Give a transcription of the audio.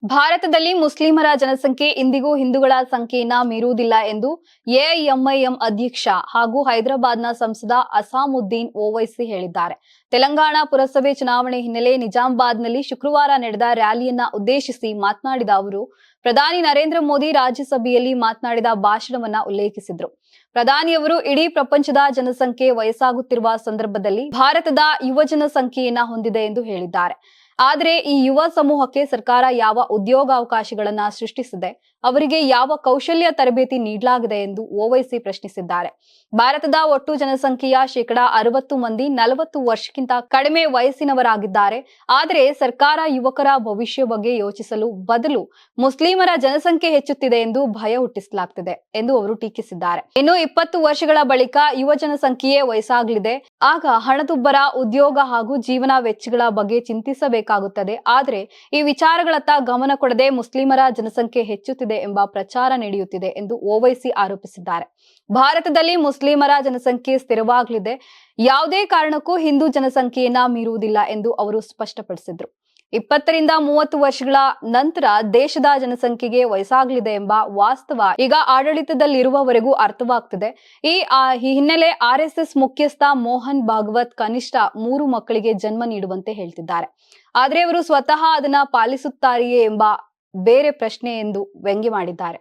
ಭಾರತದಲ್ಲಿ ಮುಸ್ಲಿಮರ ಜನಸಂಖ್ಯೆ ಇಂದಿಗೂ ಹಿಂದೂಗಳ ಸಂಖ್ಯೆಯನ್ನ ಮೀರುವುದಿಲ್ಲ ಎಂದು ಎಐಎಂಐಎಂ ಅಧ್ಯಕ್ಷ ಹಾಗೂ ಹೈದರಾಬಾದ್ನ ಸಂಸದ ಅಸಾಮುದ್ದೀನ್ ಓವೈಸಿ ಹೇಳಿದ್ದಾರೆ. ತೆಲಂಗಾಣ ಪುರಸಭೆ ಚುನಾವಣೆ ಹಿನ್ನೆಲೆ ನಿಜಾಮಾಬಾದ್ನಲ್ಲಿ ಶುಕ್ರವಾರ ನಡೆದ ರ್ಯಾಲಿಯನ್ನ ಉದ್ದೇಶಿಸಿ ಮಾತನಾಡಿದ ಅವರು, ಪ್ರಧಾನಿ ನರೇಂದ್ರ ಮೋದಿ ರಾಜ್ಯಸಭೆಯಲ್ಲಿ ಮಾತನಾಡಿದ ಭಾಷಣವನ್ನ ಉಲ್ಲೇಖಿಸಿದರು. ಪ್ರಧಾನಿಯವರು ಇಡೀ ಪ್ರಪಂಚದ ಜನಸಂಖ್ಯೆ ವಯಸ್ಸಾಗುತ್ತಿರುವ ಸಂದರ್ಭದಲ್ಲಿ ಭಾರತದ ಯುವಜನ ಸಂಖ್ಯೆಯನ್ನ ಹೊಂದಿದೆ ಎಂದು ಹೇಳಿದ್ದಾರೆ. ಆದರೆ ಈ ಯುವ ಸಮೂಹಕ್ಕೆ ಸರ್ಕಾರ ಯಾವ ಉದ್ಯೋಗಾವಕಾಶಗಳನ್ನ ಸೃಷ್ಟಿಸಿದೆ, ಅವರಿಗೆ ಯಾವ ಕೌಶಲ್ಯ ತರಬೇತಿ ನೀಡಲಾಗಿದೆ ಎಂದು ಓವೈಸಿ ಪ್ರಶ್ನಿಸಿದ್ದಾರೆ. ಭಾರತದ ಒಟ್ಟು ಜನಸಂಖ್ಯೆಯ 60% ಮಂದಿ 40 ವರ್ಷಕ್ಕಿಂತ ಕಡಿಮೆ ವಯಸ್ಸಿನವರಾಗಿದ್ದಾರೆ. ಆದರೆ ಸರ್ಕಾರ ಯುವಕರ ಭವಿಷ್ಯ ಬಗ್ಗೆ ಯೋಚಿಸಲು ಬದಲು ಮುಸ್ಲಿಮರ ಜನಸಂಖ್ಯೆ ಹೆಚ್ಚುತ್ತಿದೆ ಎಂದು ಭಯ ಹುಟ್ಟಿಸಲಾಗುತ್ತಿದೆ ಎಂದು ಅವರು ಟೀಕಿಸಿದ್ದಾರೆ. ಇನ್ನು 20 ವರ್ಷಗಳ ಬಳಿಕ ಯುವ ಜನಸಂಖ್ಯೆಯೇ ವಯಸ್ಸಾಗಲಿದೆ. ಆಗ ಹಣದುಬ್ಬರ, ಉದ್ಯೋಗ ಹಾಗೂ ಜೀವನ ವೆಚ್ಚಗಳ ಬಗ್ಗೆ ಚಿಂತಿಸಬೇಕಾಗುತ್ತದೆ. ಆದರೆ ಈ ವಿಚಾರಗಳತ್ತ ಗಮನ ಕೊಡದೆ ಮುಸ್ಲಿಮರ ಜನಸಂಖ್ಯೆ ಹೆಚ್ಚುತ್ತಿದೆ ಎಂಬ ಪ್ರಚಾರ ನಡೆಯುತ್ತಿದೆ ಎಂದು ಓವೈಸಿ ಆರೋಪಿಸಿದ್ದಾರೆ. ಭಾರತದಲ್ಲಿ ಮುಸ್ಲಿಮರ ಜನಸಂಖ್ಯೆ ಸ್ಥಿರವಾಗಲಿದೆ, ಯಾವುದೇ ಕಾರಣಕ್ಕೂ ಹಿಂದೂ ಜನಸಂಖ್ಯೆಯನ್ನ ಮೀರುವುದಿಲ್ಲ ಎಂದು ಅವರು ಸ್ಪಷ್ಟಪಡಿಸಿದರು. 20 ರಿಂದ 30 ವರ್ಷಗಳ ನಂತರ ದೇಶದ ಜನಸಂಖ್ಯೆಗೆ ವಯಸ್ಸಾಗಲಿದೆ ಎಂಬ ವಾಸ್ತವ ಈಗ ಆಡಳಿತದಲ್ಲಿರುವವರೆಗೂ ಅರ್ಥವಾಗ್ತಿದೆ. ಈ ಹಿನ್ನೆಲೆ RSS ಮುಖ್ಯಸ್ಥ ಮೋಹನ್ ಭಾಗವತ್ ಕನಿಷ್ಠ 3 ಮಕ್ಕಳಿಗೆ ಜನ್ಮ ನೀಡುವಂತೆ ಹೇಳ್ತಿದ್ದಾರೆ. ಆದರೆ ಅವರು ಸ್ವತಃ ಅದನ್ನ ಪಾಲಿಸುತ್ತಾರೆಯೇ ಎಂಬ ಬೇರೆ ಪ್ರಶ್ನೆ ಎಂದು ವ್ಯಂಗ್ಯ ಮಾಡಿದ್ದಾರೆ.